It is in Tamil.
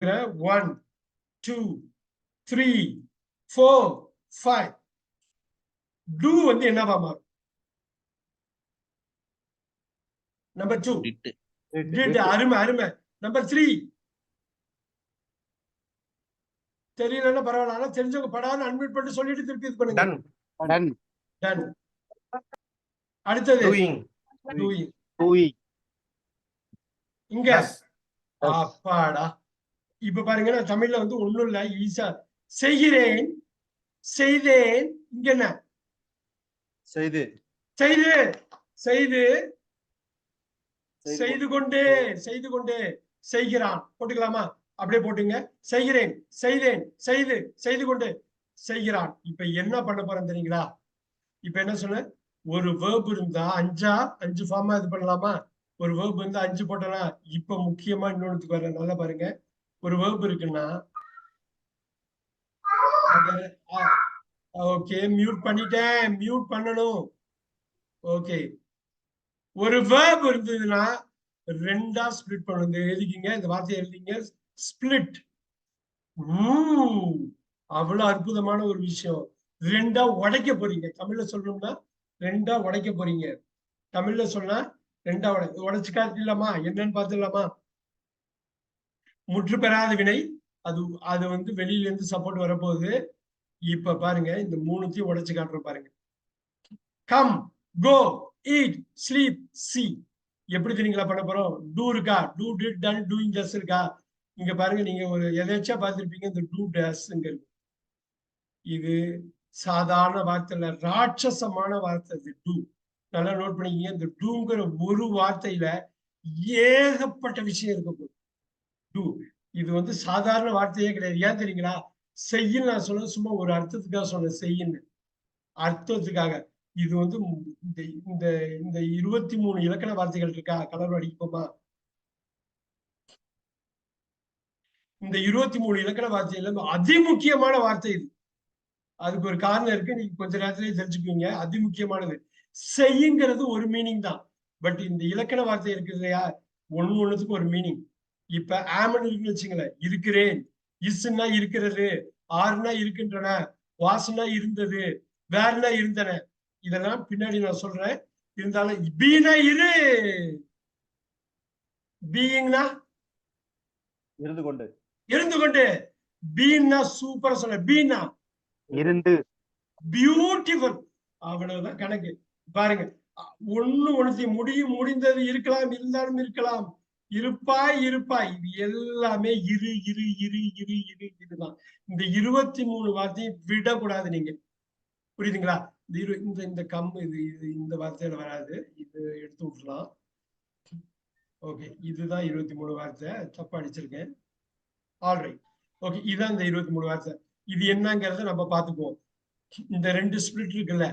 1 2 3 4 5 do வந்து என்னவா மாறும்? Number 2 did. அருமை அருமை. நம்பர் 3 தெரியலன்னா பரவாயில்ல, ஆனா தெரிஞ்சவங்க படான்னு அட்மிட் பண்ணி சொல்லிட்டு திருப்பி இது பண்ணுங்க. டன். அடுத்தது doing. இங்க அப்பாடா. இப்ப பாருங்க, நான் தமிழ்ல வந்து ஒண்ணும் இல்ல, ஈஸா செய்கிறேன், செய்தேன். இங்க என்ன? செய்து செய்து செய்து செய்து கொண்டே செய்து கொண்டே செய்கிறான் போட்டுக்கலாமா? அப்படியே போட்டுங்க. செய்கிறேன், செய்தேன், செய்து செய்து கொண்டு செய்கிறான். இப்ப என்ன பண்ண போறேன் தெரியுங்களா? இப்ப என்ன சொன்ன? ஒரு வேர்ப் இருந்தா 5 ஃபார்மா இது பண்ணலாமா? ஒரு வேர்ப் இருந்தா 5 போட்டலாம். இப்ப முக்கியமா இன்னொன்னுக்கு வர நல்லா பாருங்க. ஒரு வேர்ப் இருக்குன்னா ஓகே, மியூட் பண்ணிட்டேன். மியூட் பண்ணணும். ஓகே, ஒரு வேர்ப் இருந்ததுன்னா 2ஆ ஸ்பிளிட் பண்ணுங்க. எழுதிக்கிங்க, இந்த வார்த்தையை எழுதிங்க. ஸ்பிளிட். அவ்வளவு அற்புதமான ஒரு விஷயம். 2ஆ உடைக்க போறீங்க. தமிழ்ல சொல்லணும்னா 2ஆ உடைக்க போறீங்க. தமிழ்ல சொன்னா 2ஆ உடைச்சு காட்டலாமா? என்னன்னு பாத்துடலாமா? முற்று பெறாத வினை. அது வந்து வெளியில இருந்து சப்போர்ட் வரப்போகுது. இப்ப பாருங்க, இந்த 3த்தையும் உடைச்சு காட்டுறோம் பாருங்க. கம், கோ, ஈட், ஸ்லீப், சி. எப்படி தெரியுங்களா பண்ண போறோம்? டூ இருக்கா? டூ, டிட், டன், டூயிங், டஸ் இருக்கா? இங்க பாருங்க, நீங்க ஒரு எதாச்சா பார்த்திருப்பீங்க, இந்த டூ டஸ்ங்கிறது. இது சாதாரண வார்த்தை இல்ல, ராட்சசமான வார்த்தை. இது டூ. நல்லா நோட் பண்ணிக்கிங்க. இந்த டூங்கிற ஒரு வார்த்தையில ஏகப்பட்ட விஷயம் இருக்க போகுது. டூ இது வந்து சாதாரண வார்த்தையே கிடையாது. ஏன் தெரியுங்களா? செய்யும் நான் சொன்னது சும்மா ஒரு அர்த்தத்துக்காக சொன்னேன். செய்யுன்னு அர்த்தத்துக்காக. இது வந்து இந்த இந்த இந்த 23 இலக்கண வார்த்தைகள் இருக்கா? கலர் அடிப்போமா? இந்த 23 இலக்கண வார்த்தையில அதிமுக்கியமான வார்த்தை இது. அதுக்கு ஒரு காரணம் இருக்கு, நீங்க கொஞ்ச நேரத்திலேயே தெரிஞ்சுக்குவீங்க. அதிமுக்கியமானது. செய்யுங்கிறது ஒரு மீனிங் தான். பட் இந்த இலக்கண வார்த்தை இருக்கு இல்லையா, ஒண்ணுத்துக்கு ஒரு மீனிங். இப்ப ஆமன் இருக்குன்னு வச்சுங்களேன், இருக்கிறேன். இஸ்னா இருக்கிறது, ஆறுனா இருக்கின்றன, வாசனா இருந்தது, வேர்னா இருந்தன. இதெல்லாம் பின்னாடி நான் சொல்றேன். இருந்தாலும் பீனா இரு, பீயிங்னா இருந்து கொண்டு, இருந்து கொண்டு. பீன்னா சூப்பரா சொல்ல. பீனா இருந்து. பியூட்டிஃபுல். அவ்வளவுதான் கணக்கு. பாருங்க, ஒண்ணுத்தையும் முடிந்தது இருக்கலாம், இருந்தாலும் இருக்கலாம். இருப்பாய் இருப்பாய். இது எல்லாமே இரு இரு இரு இரு இரு இதுதான். இந்த 23 வார்த்தையை விடக்கூடாது நீங்க. புரியுதுங்களா? இந்த இந்த கம் இது இந்த வார்த்தையில வராது. இது எடுத்து விட்டுலாம். ஓகே, இதுதான் 23 வார்த்தை. தப்பா அடிச்சிருக்கேன். ஆல்ரைட். ஓகே, இதுதான் இந்த 23 வார்த்தை. இது என்னங்கிறத நம்ம பார்த்துக்குவோம். இந்த 2 ஸ்பிளிட் இருக்குல்ல,